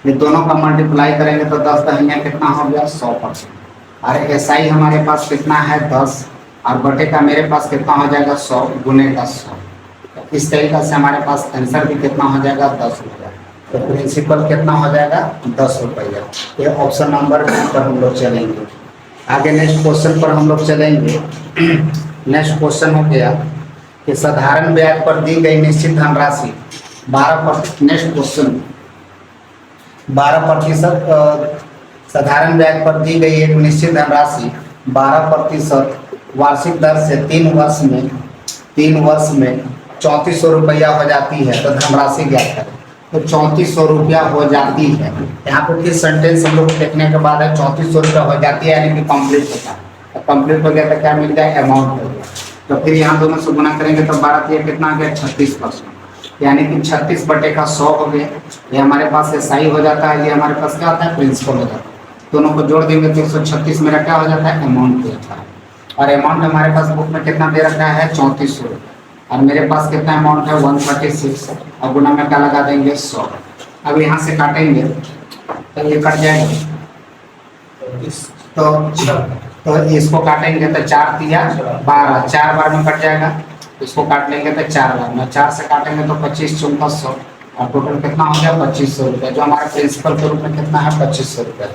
ये दोनों का मल्टीप्लाई करेंगे तो 10 दहिया कितना हो गया 100%, और एसआई हमारे पास कितना है 10, और बटे का मेरे पास कितना हो जाएगा 100 गुने का 100। तो इस तरीके से हमारे पास आंसर भी कितना हो जाएगा 10 रुपया। तो प्रिंसिपल कितना हो जाएगा 10 रुपया। ये ऑप्शन नंबर बी पर हम लोग चलेंगे। आगे नेक्स्ट क्वेश्चन पर हम लोग चलेंगे। नेक्स्ट क्वेश्चन हो गया कि साधारण ब्याज पर दी गई निश्चित धनराशि 12%। नेक्स्ट क्वेश्चन 12% साधारण ब्याज पर दी गई एक निश्चित धनराशि 12% वार्षिक दर से 3 वर्ष में 3400 रुपया हो जाती है। तो धनराशि ज्ञात करें। तो 3400 रुपया हो जाती है। यहाँ पर फिर सेंटेंस हम लोग देखने के बाद है 3400 रुपया हो जाती है, यानी कि कंप्लीट होता है। तो कंप्लीट हो गया तो क्या मिल जाए अमाउंट हो गया। तो फिर यहाँ दोनों से गुना करेंगे तो 12 कितना आ गया 36%, यानी कि 36/100 हो गया। ये हमारे पास एसआई हो जाता है, ये हमारे पास क्या होता है प्रिंसिपल हो जाता है। दोनों को जोड़ देंगे तो 136 मेरा क्या हो जाता है अमाउंट हो जाता है। और अमाउंट हमारे पास बुक में कितना दे रखा है 3400 रुपये, और मेरे पास कितना अमाउंट है 136, और गुना में क्या लगा देंगे 100। अब यहाँ से काटेंगे तो ये कट जाएगा, तो इसको काटेंगे तो 4 दिया 12, 4 बार में कट जाएगा। इसको काट लेंगे तो 4 बार में, 4 से काटेंगे तो 25 चौका 100, और टोटल कितना हो गया 2500 रुपये, जो हमारे प्रिंसिपल के रूप में कितना है 2500 रुपये,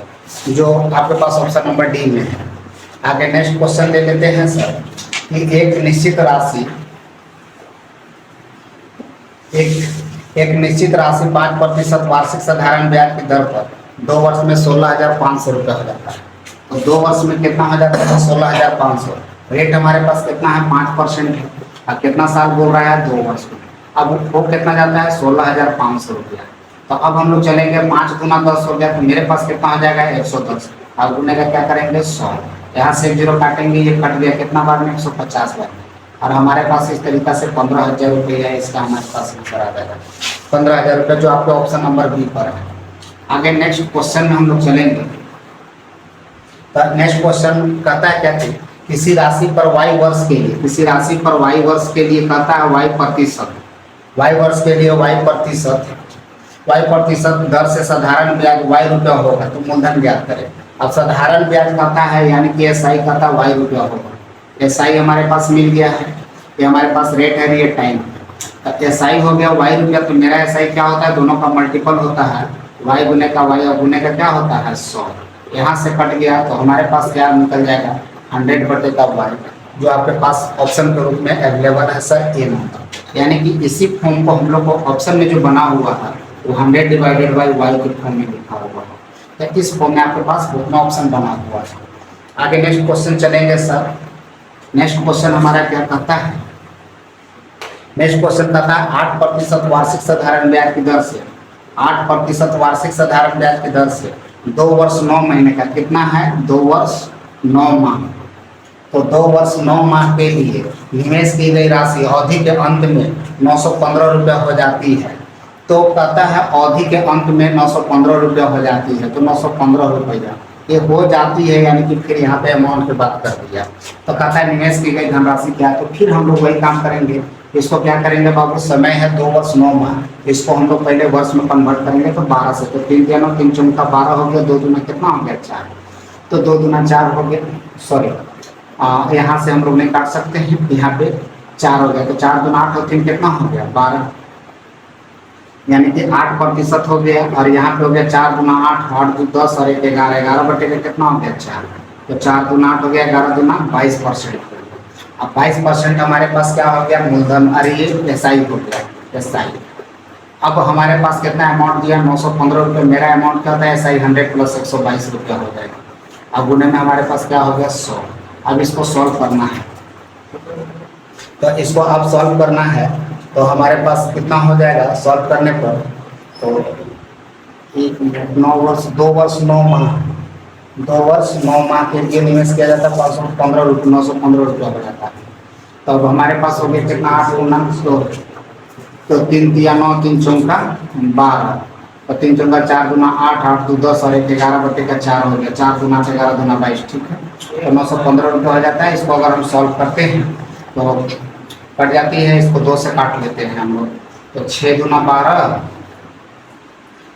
जो आपके पास ऑप्शन नंबर डी में है। आगे नेक्स्ट क्वेश्चन ले लेते हैं सर कि एक निश्चित राशि एक निश्चित राशि 5% वार्षिक साधारण ब्याज की दर पर 2 वर्ष में 16,500 रुपये हो जाता है। तो 2 वर्ष में कितना हो जाता है? 16,500। रेट हमारे पास कितना है? 5% है। अब कितना साल बोल रहा है? 2 वर्ष में। अब वो कितना जाता है? 16,500 रुपया। तो अब हम लोग चलेंगे 5 गुना 10 हो गया, तो मेरे पास कितना हो जाएगा? 110। अब गुने का क्या करेंगे? 100। यहाँ से 0 काटेंगे, ये कट गया कितना बार में? 150 बार में। और हमारे पास इस तरीका से 15,000 रुपये है, इसका हमारे पास आंसर आ जाएगा 15,000 रुपये, जो आपके ऑप्शन नंबर बी पर है। आगे नेक्स्ट क्वेश्चन में हम लोग चलेंगे। तो नेक्स्ट क्वेश्चन कहता है क्या कि किसी राशि पर y वर्ष के लिए, किसी राशि पर y वर्ष के लिए कहता है y प्रतिशत, y वर्ष के लिए y प्रतिशत दर से साधारण ब्याज y रुपया होगा, तो मूलधन ज्ञात करें। अब साधारण ब्याज कहता है यानी कि SI कहता है y रुपया होगा। SI हमारे पास मिल गया है, ये हमारे पास रेट है, ये टाइम। SI हो गया y रुपया, तो मेरा SI क्या होता है? दोनों का मल्टीपल होता है, y गुने का y और गुने का क्या होता है? 100। यहाँ से कट गया तो हमारे पास क्या निकल जाएगा? 100/y, जो आपके पास ऑप्शन के रूप में अवेलेबल है सर, ए नंबर। यानी कि इसी फॉर्म को हम लोग को ऑप्शन में जो बना हुआ है वो 100/y के फॉर्म में लिखा हुआ है। तो इस फॉर्म में आपके पास दोनों ऑप्शन बना हुआ है। आगे नेक्स्ट क्वेश्चन चलेंगे सर। नेक्स्ट क्वेश्चन हमारा क्या कहता है? नेक्स्ट क्वेश्चन कहता है 8% वार्षिक साधारण ब्याज की दर से, 8% वार्षिक साधारण ब्याज की दर से 2 वर्ष 9 महीने का कितना है? 2 वर्ष 9 माह। तो 2 वर्ष 9 माह के लिए निवेश की गई राशि अवधि के अंत में 915 रुपया हो जाती है। तो कहता है अवधि के अंत में 915 रुपया हो जाती है, तो 915 रुपया ये हो जाती है, यानी कि फिर यहाँ पे अमाउंट की बात कर दिया। तो कहता है निवेश की गई धनराशि क्या है? तो फिर हम लोग वही काम करेंगे। इसको क्या करेंगे बाबू? समय है 2 वर्ष 9 माह, इसको हम लोग पहले वर्ष में कन्वर्ट करेंगे तो 12 से। तो 3 दिनों 3 चौका 12 हो गया, 2 दूना कितना हो गया? 4। तो 2 दूना 4 हो गया, सॉरी यहाँ से हम लोग नहीं काट सकते हैं, यहाँ पे 4 हो गया। तो 4 दूना 8 और 3 कितना हो गया? 12, यानी कि 8% हो गया। और यहाँ पे हो गया 4 दूना 8, 8 दू 10 और 1 11, 11/का कितना हो गया? 4। तो 4 दूना 8 हो गया, 11 दूना 22%। अब 22% हमारे पास क्या हो गया? मूलधन। अरे ये SI हो गया, SI। अब हमारे पास कितना अमाउंट दिया? 915 रुपये। मेरा अमाउंट क्या होता है? SI 100 + 122 रुपया हो जाएगा। अब गुने में हमारे पास क्या हो गया? 100। अब इसको सॉल्व करना है, तो इसको अब सॉल्व करना है तो हमारे पास कितना हो जाएगा सॉल्व करने पर? तो 1 मिनट, 9 वर्ष 2 वर्ष 9 माह, 2 वर्ष 9 माह के लिए निवेश किया जाता है 515 रुपये, 915 रुपया हो जाता है। तो अब हमारे पास हो गया कितना? 8 गुना 100, तो 3 तिया 9, 3 चौका 12, और 3 चौका 4 दूना 8, 8 दू 10 और 1 11/का 4 हो गया, 4 दूना 8, 11 दूना 22, ठीक है। तो 915 रुपये हो जाता है। इसको अगर हम सॉल्व करते हैं तो कट जाती है, इसको 2 से काट लेते हैं हम लोग। तो 6 दूना 12,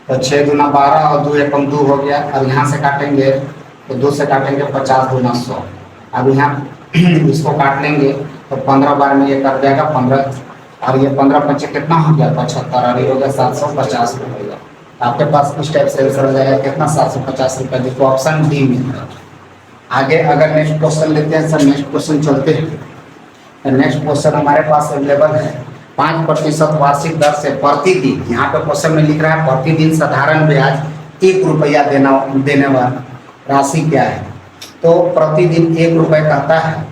तो 6 दूना 12 और 2 एकम 2 हो गया। अब यहाँ से काटेंगे तो 2 से काटेंगे 50 दूना 100। अब यहाँ इसको काट लेंगे तो 15 बार में ये कट जाएगा 15, और ये 15 पच्चीस कितना हो गया? 75, और ये हो गया 750 रुपये। आपके पास इस टाइप से आंसर हो जाएगा कितना? 750 रुपये। देखो ऑप्शन डी में है। आगे अगर नेक्स्ट क्वेश्चन लेते हैं सर, नेक्स्ट क्वेश्चन चलते हैं। नेक्स्ट क्वेश्चन हमारे पास अवेलेबल है 5% वार्षिक दर से प्रतिदिन, यहाँ पे क्वेश्चन में लिख रहा है प्रतिदिन साधारण ब्याज 1 रुपया देने वाला राशि क्या है? तो प्रतिदिन 1 रुपये कहता है,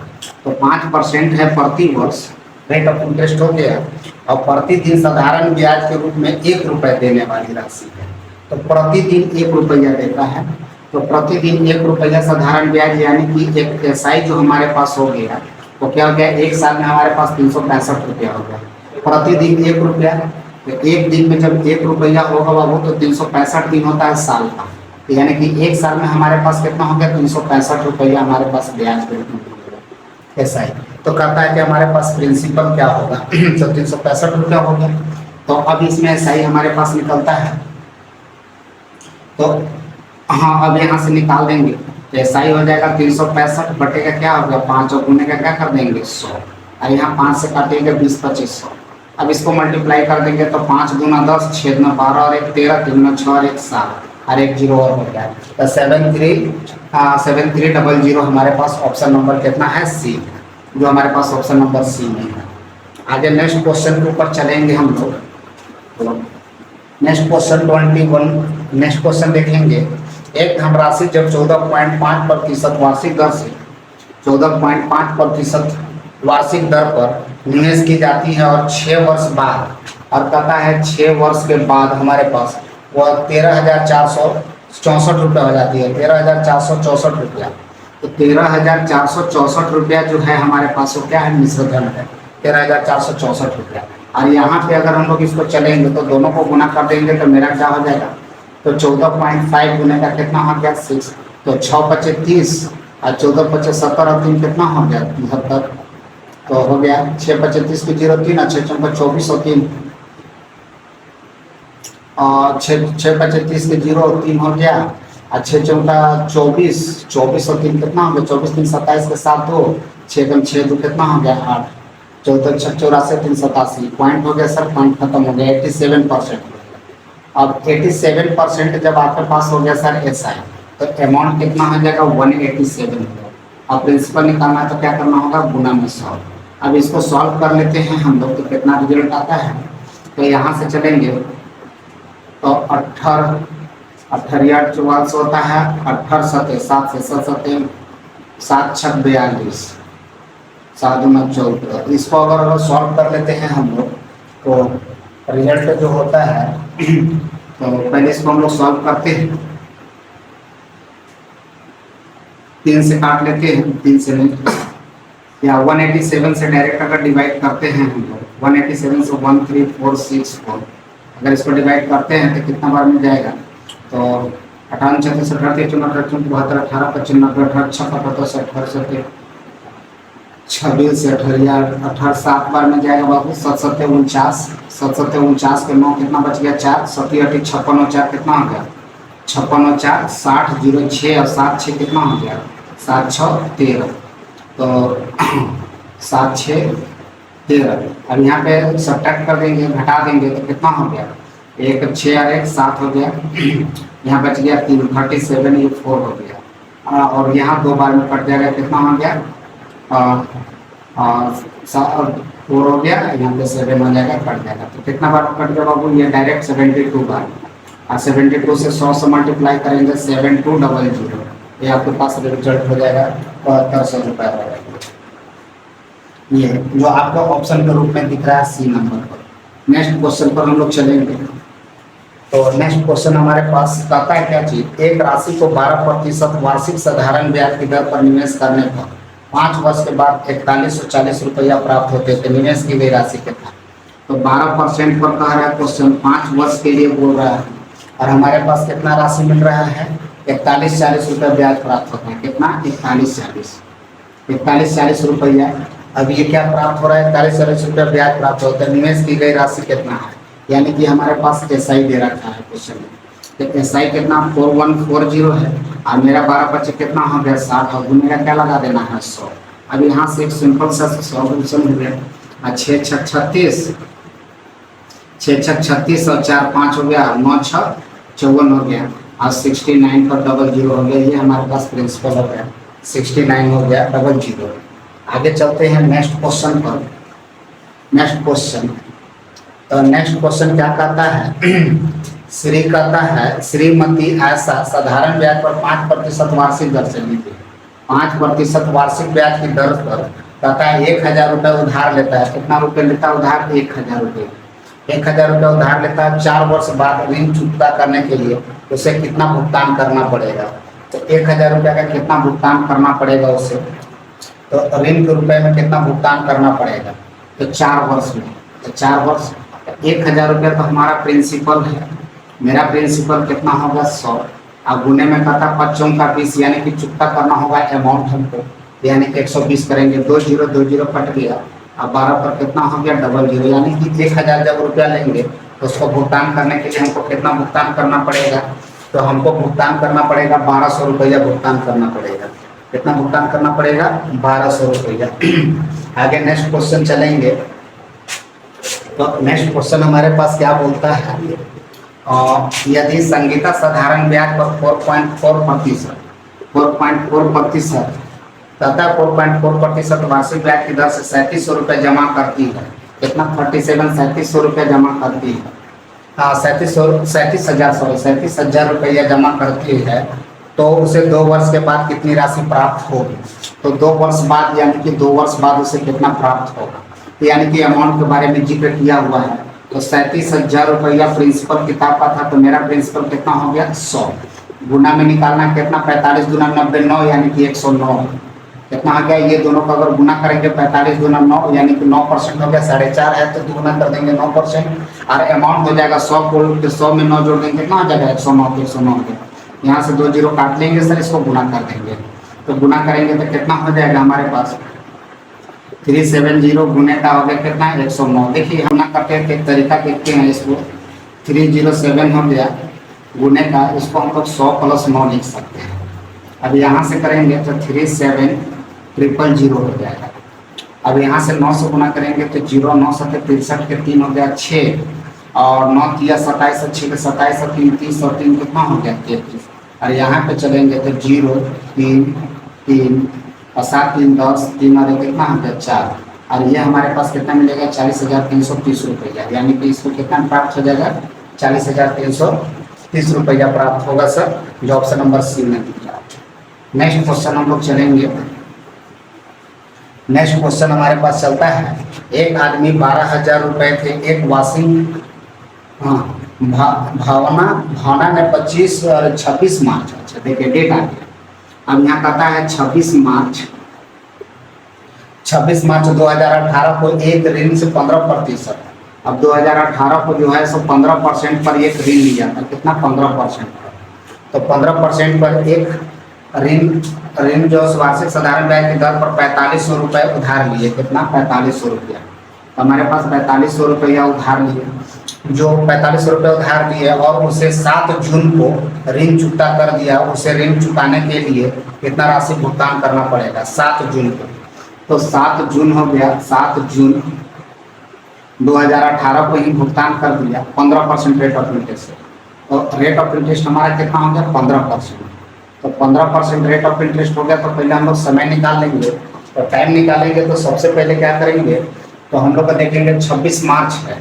तो 5% है प्रति वर्ष, रेट ऑफ इंटरेस्ट हो गया, और प्रतिदिन साधारण ब्याज के रूप में 1 रुपये देने वाली राशि है। तो प्रतिदिन 1 रुपया देता है, तो प्रतिदिन 1 रुपया साधारण ब्याज, यानी कि एक SI जो हमारे पास हो गया तो क्या हो गया? 1 साल में हमारे पास 365 रुपया हो गया। प्रतिदिन 1 रुपया, तो एक दिन में जब 1 रुपया होगा बाबू तो 365 दिन होता है साल का, तो यानी कि 1 साल में हमारे पास कितना हो गया? 365 रुपया हमारे पास ब्याज के रूप में मिलेगा SI। तो कहता है कि हमारे पास प्रिंसिपल क्या होगा? तो 365 रुपया हो गया। तो अब इसमें SI हमारे पास निकलता है, तो हाँ अब यहाँ से निकाल देंगे तो SI हो जाएगा 365 बटे का क्या होगा? 5, और गुने का क्या कर देंगे? 100, और यहाँ 5 से काटेंगे 20, 25, 100। अब इसको मल्टीप्लाई कर देंगे तो 5 दूना 10, 6 दूना 12 और 1 13, 3 दूना 6 और 1 7, और एक जीरो और हो गया, तो 7300 हमारे पास ऑप्शन नंबर कितना है सी, जो हमारे पास ऑप्शन नंबर सी में है। आगे नेक्स्ट क्वेश्चन के ऊपर चलेंगे हम लोग। तो नेक्स्ट क्वेश्चन 21, नेक्स्ट क्वेश्चन देखेंगे। एक धनराशि जब 14.5% वार्षिक दर से 14.5% वार्षिक दर पर निवेश की जाती है और 6 वर्ष बाद, और कहता है 6 वर्ष के बाद हमारे पास वह 13,464 रुपये हो जाती है, 13,464 रुपया। तो 13,464 रुपया जो है हमारे पास वो क्या है, मिश्र धन है, 13,464 रुपया। और यहाँ पे अगर हम लोग इसको चलेंगे तो दोनों को गुना कर देंगे तो मेरा क्या हो जाएगा, तो 14.5 गुने का कितना हो गया 6, तो 6 पचे 30 और 14 पचे 70 और 3 कितना हो गया 73, तो हो गया 6 पचे 30 की 0 3 और 6 चौका 24 और 3 और 6 पचे 30 के 0 3 हो गया और 6 चौका 24, 24 और 3 कितना हो गया 24 3 27 के साथ 2, 6 कम 6 2 कितना हो गया 8, 14 6 84 3 87, पॉइंट हो गया सर, पॉइंट खत्म हो गया 87%। अब 87% जब आपके पास हो गया सर एसआई, तो अमाउंट कितना हो जाएगा 187 होगा। अब प्रिंसिपल निकालना है तो क्या करना होगा, गुना में 100। अब इसको सॉल्व कर लेते हैं हम लोग, तो कितना रिजल्ट आता है, तो यहाँ से चलेंगे तो 18 8 44 होता है, 18 7 7 से 7 7 6 42 7 9 14। इसको अगर सॉल्व कर लेते हैं हम लोग तो रिजल्ट जो होता है, तो पहले इसको हम लोग सॉल्व करते हैं, 3 से काट लेते हैं, 3 से नहीं, या 187 से डायरेक्ट अगर डिवाइड करते हैं हम लोग, 187 से 13464 अगर इसको डिवाइड करते हैं तो कितना बार मिल जाएगा, तो 58 36 38 39 72 18 25 90 18 56 78 26 से 18 7 बार में जाएगा बाबू, 7 7 49 7 7 49 के 9 कितना बच गया 4, 7 8 56 और 4 कितना हो गया 56 और 4 60 0 6 और 7 6 कितना हो गया 7 6 13, तो 7 6 13। अब यहाँ पे सब्ट्रैक्ट कर देंगे, घटा देंगे तो कितना हो गया, 1 6 और 1 7 हो गया, यहाँ बच गया 3 37 ये 4 हो गया, और यहाँ 2 बार में कट जाएगा, कितना हो गया 4 हो गया, यहाँ पे 7 हो जाएगा, कट जाएगा। तो कितना बार कट गया बाबू, ये डायरेक्ट 72 बार, और 72 से 100 से मल्टीप्लाई करेंगे 7200, ये आपके पास रिजल्ट हो जाएगा 7200 रुपये हो जाएगा। ये जो आपको ऑप्शन के रूप में दिख रहा है सी नंबर पर। नेक्स्ट क्वेश्चन पर हम लोग चलेंगे। तो नेक्स्ट क्वेश्चन हमारे पास कहता है क्या चीज, एक राशि को 12% वार्षिक साधारण ब्याज की दर पर निवेश करने पर 5 वर्ष के बाद 4140 रुपया प्राप्त होते थे, निवेश की गई राशि कितना, तो 12% पर कह रहा है क्वेश्चन, 5 वर्ष के लिए बोल रहा है, और हमारे पास कितना राशि मिल रहा है 4140 रुपया ब्याज प्राप्त होता है, कितना 4140 रुपया। अब ये क्या प्राप्त हो रहा है, 4140 रुपया ब्याज प्राप्त होता है, निवेश की गई राशि कितना है, यानी कि हमारे पास एसआई दे रखा है क्वेश्चन में, तो एसआई कितना 4140 है, और मेरा 12 बच्चे कितना हो गया 60, और मेरा क्या लगा देना है 100। अब यहाँ से एक सिंपल सा सॉल्यूशन हो गया, 6 6 36 6 6 36 और 4 5 हो गया, 9 6 54 हो गया, और 69 पर 00 हो गया, ये हमारे पास प्रिंसिपल हो गया, 69 हो गया 00। आगे चलते हैं नेक्स्ट क्वेश्चन पर। नेक्स्ट क्वेश्चन, तो नेक्स्ट क्वेश्चन क्या कहता है श्री कहता है श्रीमती ऐसा साधारण ब्याज पर 5% वार्षिक दर से ली, 5% वार्षिक ब्याज की दर पर कहता है 1000 रुपये उधार लेता है, कितना रुपये लेता है उधार 1000 रुपये, 1000 रुपये उधार लेता है, 4 वर्ष बाद ऋण चुकता करने के लिए उसे कितना भुगतान करना पड़ेगा, तो 1000 रुपये का कितना भुगतान करना पड़ेगा उसे, तो ऋण के रुपए में कितना भुगतान करना पड़ेगा, तो 4 वर्ष में, तो 4 वर्ष 1000 रुपये तो हमारा प्रिंसिपल है, मेरा प्रिंसिपल कितना होगा 100, अब गुने में कहता 5 का 20, यानी कि चुकता करना होगा अमाउंट हमको, यानी कि 120 करेंगे, 20 20 कट गया, अब 12 पर कितना हो गया 00, यानी कि 1000 जब रुपया लेंगे तो उसको भुगतान करने के लिए हमको कितना भुगतान करना पड़ेगा, तो हमको भुगतान करना पड़ेगा 1200 रुपया भुगतान करना पड़ेगा, कितना भुगतान करना पड़ेगा 1200 रुपया। आगे नेक्स्ट क्वेश्चन चलेंगे। तो नेक्स्ट क्वेश्चन हमारे पास क्या बोलता है, और यदि संगीता साधारण ब्याज पर 4.4% 4.4% तथा 4.4% वार्षिक ब्याज की दर से 3700 रुपये जमा करती है। कितना 3700 रुपये जमा करती है। हाँ 37,000 रुपया जमा करती है तो उसे 2 वर्ष के बाद कितनी राशि प्राप्त होगी। तो 2 वर्ष बाद यानी कि 2 वर्ष बाद उसे कितना प्राप्त होगा, यानी कि अमाउंट के बारे में जिक्र किया हुआ है। तो 37,000 रुपया प्रिंसिपल किताब का था, तो मेरा प्रिंसिपल कितना हो गया 100। गुना में निकालना कितना 45 गुना 90 9 यानी कि 109 कितना आ गया। ये दोनों का अगर गुना करेंगे 45 गुना 9 यानी कि 9% हो गया। 4.5 है तो गुना कर देंगे 9% और अमाउंट हो जाएगा 100 को 100 में 9 जोड़ देंगे कितना आ जाएगा 109 के 109 के। यहाँ से 2 जीरो काट लेंगे सर, इसको गुना कर देंगे। तो गुना करेंगे तो कितना हो जाएगा हमारे पास 370 गुने का हो गया कितना 109। देखिए हम ना करते हैं एक तरीका देखते हैं इसको। 307 हो गया गुने का, इसको हम लोग 100 + 9 लिख सकते हैं। अब यहाँ से करेंगे तो 37,000 हो जाएगा। अब यहाँ से 9 से गुना करेंगे तो 0 9 7 63 के 3 हो गया 6 और 9 3 27 और 6 के 27 और 3 30 और 3 कितना हो गया 33। और यहाँ पे चलेंगे तो 0 3 3 और 7 3 10 3 और कितना हो गया 4 और ये हमारे पास कितना मिलेगा 40,330 रुपया, यानी कि इसको कितना प्राप्त हो जाएगा 40,330 रुपया प्राप्त होगा सर, जो ऑप्शन नंबर सी में दिया। नेक्स्ट क्वेश्चन हम लोग चलेंगे। नेक्स्ट क्वेश्चन हमारे पास चलता है, एक आदमी 12,000 रुपए थे एक वॉशिंग भावना ने 25 और 26 मार्च, अच्छा देखिए डेट आ गया। अब यहाँ कहता है 26 मार्च 2018 को एक ऋण से 15%। अब 2018 को जो है सो 15% पर एक ऋण लिया था, कितना 15% पर। तो 15% पर एक ऋण जो वार्षिक साधारण ब्याज की दर पर 4500 रुपये उधार लिए, कितना 4500 रुपया। तो हमारे पास 4500 रुपया उधार लिए, जो 4500 रुपये उधार लिए और उसे 7 जून को ऋण चुकता कर दिया। उसे ऋण चुकाने के लिए कितना राशि भुगतान करना पड़ेगा 7 जून को। तो 7 जून हो गया, 7 जून 2018 को ही भुगतान कर दिया 15% रेट ऑफ इंटरेस्ट। तो रेट ऑफ इंटरेस्ट हमारा कितना हो गया 15%। तो 15% रेट ऑफ इंटरेस्ट हो गया। तो पहले हम लोग समय निकाल लेंगे, तो टाइम निकालेंगे। तो सबसे पहले क्या करेंगे, तो हम लोग देखेंगे 26 मार्च है,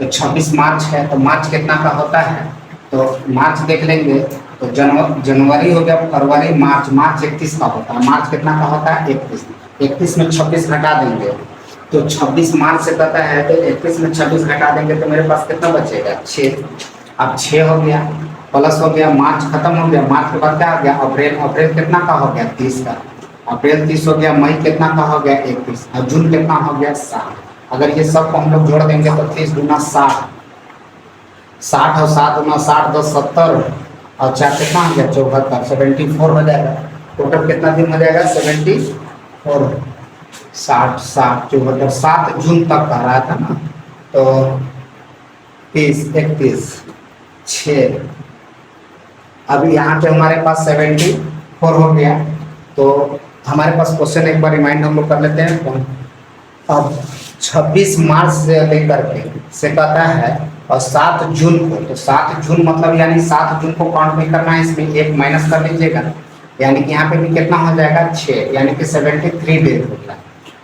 तो 26 मार्च है तो मार्च कितना का होता है, तो मार्च देख लेंगे। तो जनवरी हो गया, फरवरी मार्च 31 का होता है। मार्च कितना का होता है 31 में 26 घटा देंगे तो 26 मार्च से कहता है तो 31 में 26 घटा देंगे तो मेरे पास कितना बचेगा 6। अब 6 हो गया प्लस हो गया, मार्च खत्म हो गया। मार्च के बाद क्या आ गया अप्रैल। अप्रैल कितना का हो गया 30 का। अप्रैल 30 हो गया। मई कितना का हो गया 31 और जून कितना हो गया 7। अगर ये सब को हम लोग जोड़ देंगे तो 30 दूना 60, 60 और 7 दूना 60 10 70 और 4 कितना हो गया 74, 74 हो जाएगा। टोटल कितना दिन हो जाएगा 74, 60 60 74, 7 जून तक का रहा था ना। तो 30 31 6, अभी यहाँ पे हमारे पास 74 हो गया। तो हमारे पास क्वेश्चन एक बार रिमाइंड हम लोग कर लेते हैं। अब 26 मार्च से लेकर के से कहता है और 7 जून को, तो 7 जून मतलब यानी 7 जून को काउंट नहीं करना है, इसमें एक माइनस कर लीजिएगा, यानी कि यहाँ पे भी कितना हो जाएगा 6, यानी कि 73 डेज हो गया।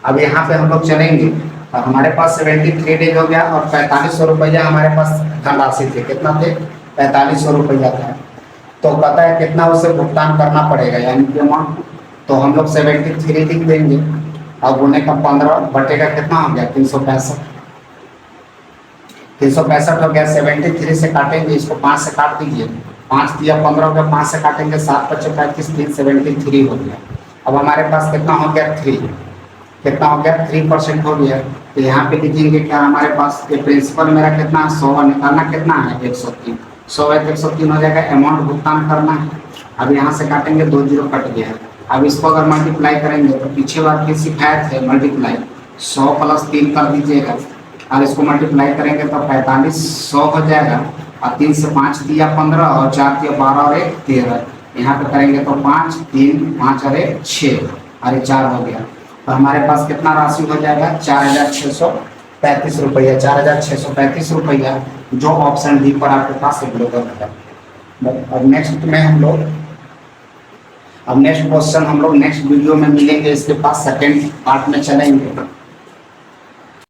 अब यहाँ पे हम लोग चलेंगे और हमारे पास 73 डेज हो गया और 4500 रुपया हमारे पास धनराशि थे। कितना थे 4500 रुपया था। तो कहता है कितना उसे भुगतान करना पड़ेगा, यानी कि अमाउंट। तो हम लोग 73 लिख देंगे और गुने का 15 बटेगा कितना हो गया 365। 365 हो गया। 73 से काटेंगे, इसको 5 से काट दीजिए, 5 दिया 15 हो गया, 5 से काटेंगे 7 5 35 373 हो गया। अब हमारे पास कितना हो गया 3, कितना हो गया 3% हो गया। तो यहाँ पे लिखेंगे क्या हमारे पास ये प्रिंसिपल मेरा कितना 100 निकालना कितना है 103, 100 है 103 हो जाएगा। अमाउंट भुगतान करना है। अब यहाँ से काटेंगे 2 जीरो कट गया है। अब इसको अगर मल्टीप्लाई करेंगे तो पीछे बार फिर सिखाए थे मल्टीप्लाई 100 + 3 कर दीजिएगा और इसको मल्टीप्लाई करेंगे तो 4500 हो जाएगा। और 3 से 5 दिया 15 और 4 दिया 12 और 1 13। यहाँ पे करेंगे तो 5 3 5 और 1 6 और 4 हो गया। तो हमारे पास कितना राशि हो जाएगा 4600 ₹35, 4,635 जो ऑप्शन डी पर आपके पास अवेलेबल है। अब नेक्स्ट में हम लोग अब नेक्स्ट क्वेश्चन हम लोग नेक्स्ट वीडियो में मिलेंगे, इसके पास सेकंड पार्ट में चलेंगे।